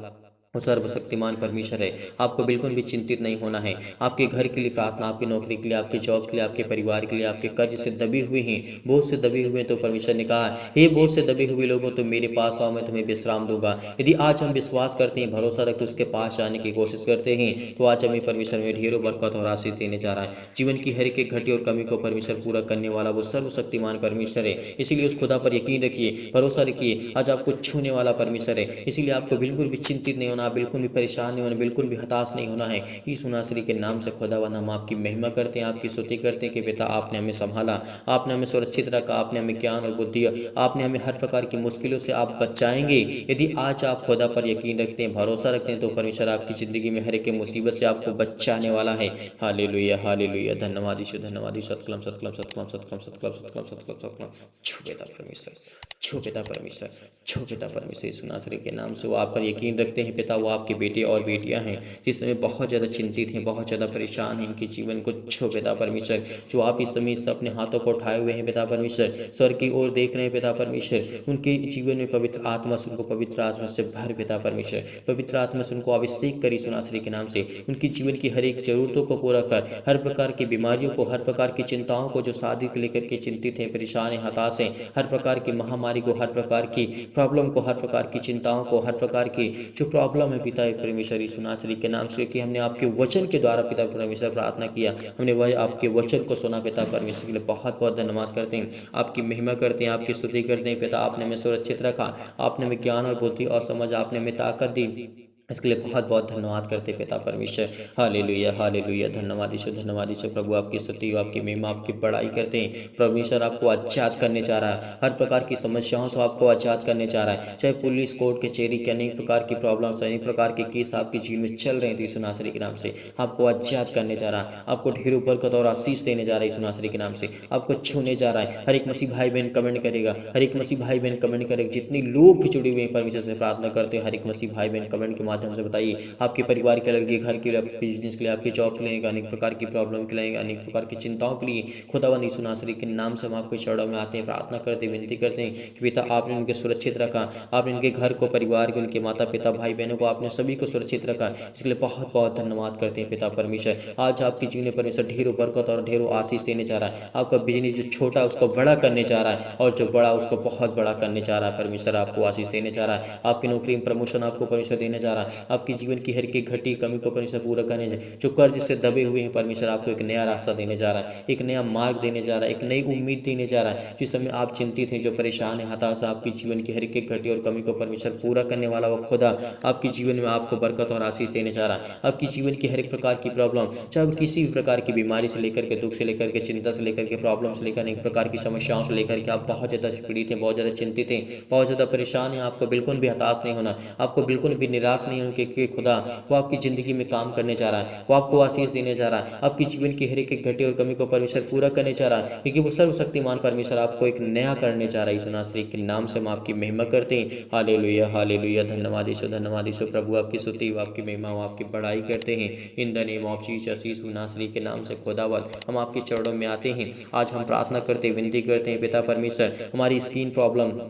[SPEAKER 1] वो सर्वशक्तिमान परमेश्वर है। आपको बिल्कुल भी चिंतित नहीं होना है। आपके घर के लिए प्रार्थना, आपकी नौकरी के लिए, आपके जॉब के लिए, आपके परिवार के लिए, आपके कर्ज से दबे हुए हैं, बोझ से दबे हुए हैं, तो परमेश्वर ने कहा, हे बोझ से दबे हुए लोगों, तो मेरे पास आओ, मैं तुम्हें विश्राम दूंगा। यदि आज हम विश्वास करते हैं, भरोसा रखते उसके पास जाने की कोशिश करते हैं, तो आज हमें परमेश्वर में ढेरों बरकत और आशीष देने जा रहा है। जीवन की हर एक घटी और कमी को परमेश्वर पूरा करने वाला वो सर्वशक्तिमान परमेश्वर है। इसीलिए उस खुदा पर यकीन रखिए, भरोसा रखिए। आज आपको छूने वाला परमेश्वर है, इसीलिए आपको बिल्कुल भी चिंतित नहीं होना, बिल्कुल भी परेशान नहीं होना, बिल्कुल भी हताश नहीं होना है। यीशु नासरी के नाम से खुदावंद हम आपकी महिमा करते हैं, आपकी स्तुति करते हैं कि बेटा आपने हमें संभाला, आपने हमें सुरक्षित रखा, आपने हमें ज्ञान और बुद्धि, आपने हमें हर प्रकार की मुश्किलों से आप बचाएंगे। यदि आज आप खुदा पर यकीन रखते हैं, भरोसा रखते हैं, तो परमेश्वर आपकी ज़िंदगी में हर एक मुसीबत से आपको बचाने वाला है। Hallelujah hallelujah. धन्यवाद यीशु, धन्यवाद यीशु। सतकलम सतकलम सतकलम सतकलम सतकलम सतकलम सतकलम सतकलम। छू बेटा परमेश्वर, छू पिता परमेश्वर, छू पिता परमेश्वर यीशु नासरी के नाम से। वो आप पर यकीन रखते हैं पिता, वो आपके बेटे और बेटियां हैं जिस समय बहुत ज़्यादा चिंतित हैं, बहुत ज़्यादा परेशान हैं, इनके जीवन को छू पिता परमेश्वर। जो आप इस समय से अपने हाथों को उठाए हुए हैं पिता परमेश्वर, स्वर की ओर देख रहे हैं पिता परमेश्वर, उनके जीवन में पवित्र आत्मा से उनको पवित्र आत्मा से भर पिता परमेश्वर, पवित्र आत्मा से उनको अभिषेक करी यीशु नासरी के नाम से। उनकी जीवन की हर एक जरूरतों को पूरा कर, हर प्रकार की बीमारियों को, हर प्रकार की चिंताओं को, जो शादी को लेकर के चिंतित हैं, परेशान हैं, हताश हैं, हर प्रकार की महामारी को, हर प्रकार की प्रॉब्लम को, हर प्रकार की चिंताओं को, हर प्रकार की जो प्रॉब्लम है पिता परमेश्वर यीशु नासरी के नाम से, कि हमने आपके वचन के द्वारा पिता परमेश्वर प्रार्थना किया, हमने वह आपके वचन को सुना पिता परमेश्वर के लिए बहुत बहुत धन्यवाद करते हैं, आपकी महिमा करते हैं, आपकी स्तुति करते हैं पिता। आपने हमें सुरक्षित रखा, आपने हमें ज्ञान और बुद्धि और समझ, आपने हमें ताकत दी, इसके लिए बहुत बहुत धन्यवाद करते पिता परमेश्वर। Hallelujah hallelujah. धन्यवाद यीशु, धन्यवाद यीशु। प्रभु आपकी स्तुति, आपकी महिमा, आपकी बड़ाई करते हैं। परमेश्वर आपको आजाद करने जा रहा है, हर प्रकार की समस्याओं से आपको आजाद करने जा रहा है। चाहे पुलिस, कोर्ट, कचहरी के अनेक प्रकार की प्रॉब्लम्स, अनेक प्रकार के केस आपके जीवन में चल रहे थे, यीशु नासरी के नाम से आपको आजाद करने जा रहा है, आपको ढेरों बरकत और आशीष देने जा रहा है यीशु नासरी के नाम से, आपको छूने जा रहा है। हर एक मसीह भाई बहन कमेंट करेगा, हर एक मसीह भाई बहन कमेंट करेगा, जितने लोग भी जुड़े हुए हैं परमेश्वर से प्रार्थना करते हैं, हर एक मसीह भाई बहन कमेंट के माध्यम से बताइए आपके परिवार के लिए, घर के लिए, आपके बिजनेस के लिए, आपके जॉब के लिए, अनेक प्रकार की प्रॉब्लम के लिए, अनेक प्रकार की चिंताओं के लिए खुदावंद यीशु नासरी के नाम से हम आपके चरणों में आते हैं, प्रार्थना करते हैं, विनती करते हैं कि पिता आपने उनके सुरक्षित रखा, आपने उनके घर को, परिवार को, उनके माता पिता, भाई बहनों को, आपने सभी को सुरक्षित रखा, इसके लिए बहुत बहुत धन्यवाद करते हैं पिता परमेश्वर। आज आपके जीवन में परमेश्वर ढेरों बरकत और ढेरों आशीष देने जा रहा है। आपका बिजनेस जो छोटा उसको बड़ा करने जा रहा है, और जो बड़ा उसको बहुत बड़ा करने जा रहा है। परमेश्वर आपको आशीष देने जा रहा है, आपकी नौकरी में प्रमोशन आपको परमेश्वर देने जा रहा है, आपकी जीवन की हर की घटी कमी को परमेश्वर पूरा करने जा, जो कर्ज से दबे हुए हैं परमेश्वर आपको एक नया रास्ता देने जा रहा है, एक नया मार्ग देने जा रहा है, एक नई उम्मीद देने जा रहा है। जिस समय आप चिंतित हैं, जो परेशान है, हताश, आपकी जीवन की हर एक घटी और कमी को परमेश्वर पूरा करने वाला वो खुदा आपके जीवन में आपको बरकत और आशीष देने जा रहा है। आपकी जीवन की हर एक प्रकार की प्रॉब्लम, चाहे किसी भी प्रकार की बीमारी से लेकर के, दुख से लेकर के, चिंता से लेकर के, प्रॉब्लम से लेकर, अनेक प्रकार की समस्याओं से लेकर के, आप बहुत ज़्यादा पीड़ित हैं, बहुत ज़्यादा चिंतित हैं, बहुत ज़्यादा परेशान हैं, आपको बिल्कुल भी हताश नहीं होना, आपको बिल्कुल भी निराश नहीं होना, क्योंकि खुदा वो आपकी ज़िंदगी में काम करने जा रहा है, वो आपको आशीष देने जा रहा है, आपकी जीवन की हर एक घटी और कमी को परमेश्वर पूरा करने जा रहा है, क्योंकि वो सर्वशक्तिमान परमेश्वर आपको एक नया करने जा रहा है। यीशु नासरी के नाम से हम आपकी महिमा करते हैं। Hallelujah hallelujah. धन्यवाद यीशु, धन्यवाद यीशु। प्रभु आपकी स्तुति, आपकी महिमा, आपकी बड़ाई करते हैं। In the name of Jesus, Yeshu नासरी के नाम से खुदावंद हम आपके चरणों में आते हैं। आज हम प्रार्थना करते, विनती करते हैं पिता परमेश्वर, हमारी स्किन प्रॉब्लम,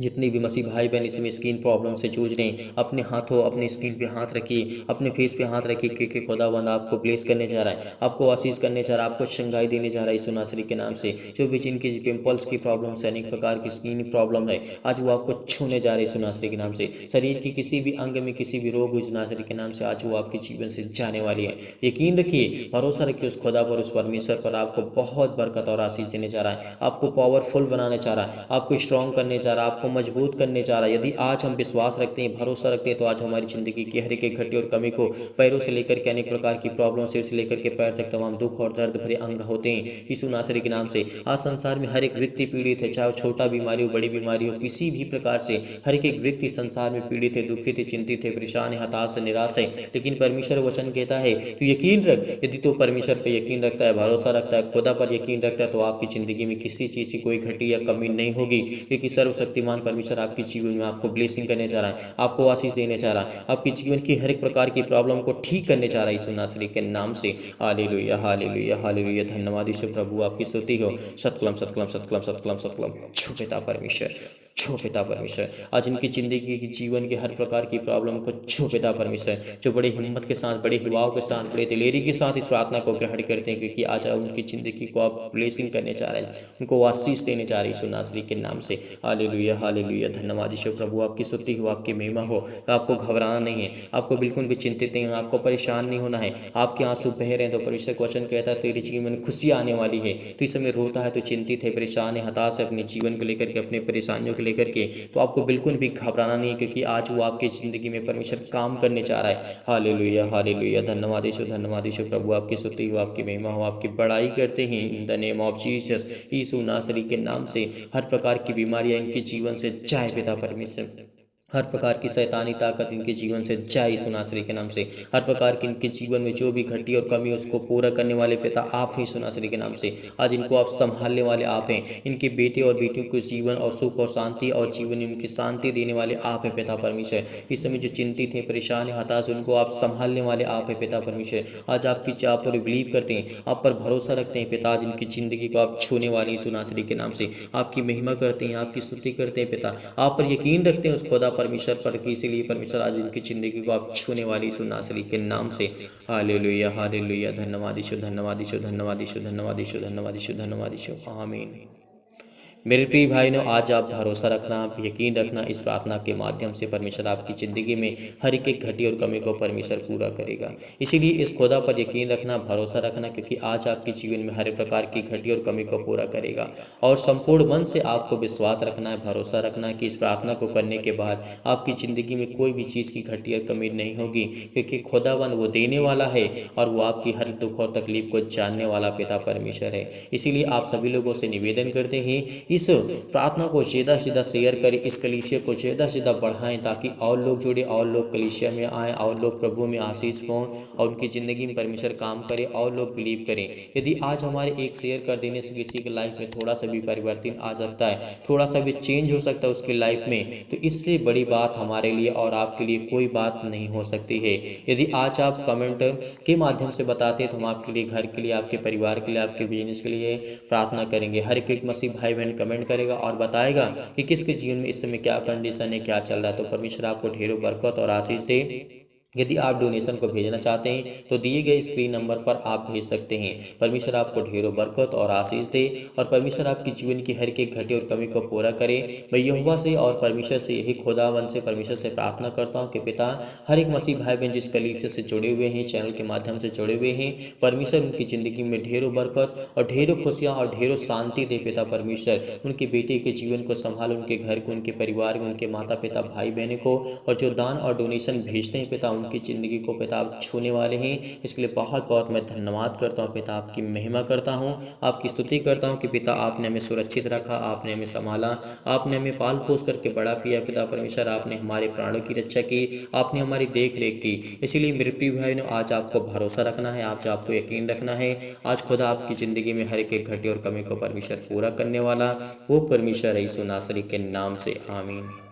[SPEAKER 1] जितनी भी मसीह भाई बहन इसमें स्किन प्रॉब्लम से जूझ रहे हैं, अपने हाथों, अपनी स्किन पे हाथ रखिए, अपने फेस पे हाथ रखिए, क्योंकि खुदावंद आपको ब्लेस करने जा रहा है, आपको आशीष करने जा रहा है, आपको चंगाई देने जा रहा है यीशु नासरी के नाम से। जो भी जिनकी पिंपल्स की प्रॉब्लम है, अनेक प्रकार की स्किन प्रॉब्लम है, आज वो आपको छूने जा रहे हैं यीशु नासरी के नाम से। शरीर की किसी भी अंग में किसी भी रोग यीशु नासरी के नाम से आज वो आपके जीवन से जाने वाली है। यकीन रखिए, भरोसा रखिए उस खुदा पर, उस परमेश्वर पर, आपको बहुत बरकत और आशीष देने जा रहा है, आपको पावरफुल बनाने जा रहा है, आपको स्ट्रॉन्ग करने जा रहा है, आपको आपको मजबूत करने जा रहा है। यदि आज हम विश्वास रखते हैं, भरोसा रखते हैं, तो आज हमारी ज़िंदगी की हर एक घटी और कमी को, पैरों से लेकर के अनेक प्रकार की प्रॉब्लम, सिर से लेकर के पैर तक तमाम दुख और दर्द भरे अंग होते हैं यीशु नासरी के नाम से। आज संसार में हर एक व्यक्ति पीड़ित है, चाहे वो छोटा बीमारी हो, बड़ी बीमारी हो, किसी भी प्रकार से हर एक व्यक्ति संसार में पीड़ित है, दुखित है, चिंतित है, परेशान है, हताश है, निराश है। लेकिन परमेश्वर वचन कहता है तो यकीन रख, यदि तो परमेश्वर पर यकीन रखता है, भरोसा रखता है, खुदा पर यकीन रखता है, तो आपकी ज़िंदगी में किसी चीज़ की कोई घटी या कमी नहीं होगी, क्योंकि सर्वशक्तिमान परमेश्वर आपके जीवन में आपको ब्लेसिंग करने जा रहा है, आपको आशीष देने जा रहा है, आपके जीवन की हर एक प्रकार की प्रॉब्लम को ठीक करने जा रहा है यीशु नासरी के नाम से। Hallelujah, hallelujah, hallelujah. धन्यवाद यीशु प्रभु, आपकी स्तुति हो। सतकलम सतकलम सतकलम सतकलम सतकलम। छो पिता परमेश्वर, छो पिता परमेश्वर, आज इनकी ज़िंदगी की जीवन की हर प्रकार की प्रॉब्लम को छो पिता परमेश्वर, जो बड़ी हिम्मत के साथ, बड़े युवाओं के साथ, बड़े दिलेरी के साथ इस प्रार्थना को ग्रहण करते हैं, क्योंकि आज उनकी ज़िंदगी को आप ब्लेसिंग करने जा रहे हैं, उनको आशीष देने जा रहे हैं यीशु नासरी के नाम से। Hallelujah, hallelujah. धन्यवाद यीशु प्रभु, आपकी स्तुति हो, आपकी महिमा हो। आपको घबराना नहीं है, आपको बिल्कुल भी चिंतित नहीं होना, आपको परेशान नहीं होना है। आपके आंसू बह रहे हैं तो परमेश्वर का वचन कहता है तेरे जीवन में खुशी आने वाली है। तो इस समय रोता है, तो चिंतित है, परेशान है, हताश है अपने जीवन को लेकर के, अपने परेशानियों को लेकर के, तो आपको बिल्कुल भी घबराना नहीं है, क्योंकि आज वो आपकी ज़िंदगी में परमेश्वर काम करने जा रहा है। Hallelujah, hallelujah. धन्यवाद यीशु, धन्यवाद यीशु प्रभु, आपकी स्तुति हो, आपकी महिमा हो, आपकी बड़ाई करते हैं in the name of Jesus. Yeshu नासरी के नाम से हर प्रकार की बीमारियां इनके जीवन से जाए पिता परमेश्वर, हर प्रकार की शैतानी ताकत इनके जीवन से जाए यीशु नासरी के नाम से। हर प्रकार की इनके जीवन में जो भी घटी और कमी उसको पूरा करने वाले पिता आप हैं यीशु नासरी के नाम से। आज इनको आप संभालने वाले आप हैं, इनके बेटे और बेटियों को जीवन और सुख और शांति और जीवन में इनकी शांति देने वाले आप हैं पिता परमेश्वर। इस समय जो चिंतित हैं, परेशान है, हताश, उनको आप संभालने वाले आप हैं पिता परमेश्वर। आज आपकी चाह पर बिलीव करते हैं, आप पर भरोसा रखते हैं पिता, आज इनकी ज़िंदगी को आप छूने वाले यीशु नासरी के नाम से आपकी महिमा करते हैं, आपकी स्तुति करते हैं पिता, आप पर यकीन रखते हैं उस खुदा परमेश्वर पर, कि इसीलिए परमेश्वर आज इनकी ज़िंदगी को आप छूने वाली यीशु नासरी के नाम से। Hallelujah, hallelujah. धन्यवाद यीशु, धन्यवाद यीशु, धन्यवाद यीशु, धन्यवाद यीशु, धन्यवाद यीशु, धन्यवाद यीशु। आमीन। मेरे प्रिय भाइयों, आज आप भरोसा रखना, आप यकीन रखना, इस प्रार्थना के माध्यम से परमेश्वर आपकी ज़िंदगी में हर एक घटी और कमी को परमेश्वर पूरा करेगा। इसीलिए इस खुदा पर यकीन रखना, भरोसा रखना, क्योंकि आज आपके जीवन में हर प्रकार की घटी और कमी को पूरा करेगा। और संपूर्ण मन से आपको विश्वास रखना है, भरोसा रखना है कि इस प्रार्थना को करने के बाद आपकी ज़िंदगी में कोई भी चीज़ की घटी और कमी नहीं होगी, क्योंकि खुदावन वो देने वाला है और वो आपकी हर दुख और तकलीफ को जानने वाला पिता परमेश्वर है। इसीलिए आप सभी लोगों से निवेदन करते हैं, इस प्रार्थना को ज़्यादा से ज़्यादा शेयर करें, इस कलीसिया को ज़्यादा से ज़्यादा बढ़ाएं, ताकि और लोग जुड़े, और लोग कलीसिया में आएँ, और लोग प्रभु में आशीष पाएं और उनकी ज़िंदगी में परमेश्वर काम करे और लोग बिलीव करें। यदि आज हमारे एक शेयर कर देने से किसी की लाइफ में थोड़ा सा भी परिवर्तन आ सकता है, थोड़ा सा भी चेंज हो सकता है उसकी लाइफ में, तो इससे बड़ी बात हमारे लिए और आपके लिए कोई बात नहीं हो सकती है। यदि आज आप कमेंट के माध्यम से बताते हैं तो हम आपके लिए, घर के लिए, आपके परिवार के लिए, आपके बिजनेस के लिए प्रार्थना करेंगे। हर एक मसीह भाई बहन कमेंट करेगा और बताएगा कि किसके जीवन में इस समय क्या कंडीशन है, क्या चल रहा है। तो परमेश्वर आपको ढेरों बरकत और आशीष दे। यदि आप डोनेशन को भेजना चाहते हैं तो दिए गए स्क्रीन नंबर पर आप भेज सकते हैं। परमेश्वर आपको ढेरों बरकत और आशीष दे और परमेश्वर आपकी जीवन की हर एक घटी और कमी को पूरा करे। मैं यहोवा से और परमेश्वर से, यही खुदावन से, परमेश्वर से प्रार्थना करता हूं कि पिता हर एक मसीह भाई बहन जिस कलीसिया से जुड़े हुए हैं, चैनल के माध्यम से जुड़े हुए हैं, परमेश्वर उनकी ज़िंदगी में ढेरों बरकत और ढेरों खुशियाँ और ढेरों शांति दे पिता परमेश्वर। उनके बेटे के जीवन को संभाल, उनके घर को, उनके परिवार को, उनके माता पिता भाई बहनों को, और जो दान और डोनेशन भेजते हैं पिता, उनकी ज़िंदगी को पिता आप छूने वाले हैं। इसके लिए बहुत बहुत मैं धन्यवाद करता हूँ पिता, आपकी महिमा करता हूँ, आपकी स्तुति करता हूँ कि पिता आपने हमें सुरक्षित रखा, आपने हमें संभाला, आपने हमें पाल पोस करके बड़ा किया पिता परमेश्वर। आपने हमारे प्राणों की रक्षा की, आपने हमारी देख रेख की। इसीलिए मेरे प्रिय भाइयों, आज आपको भरोसा रखना है, आज आपको यकीन रखना है। आज खुदा आपकी ज़िंदगी में हर एक घटी और कमी को परमेश्वर पूरा करने वाला वो परमेश्वर है, यीशु नासरी के नाम से। आमीन।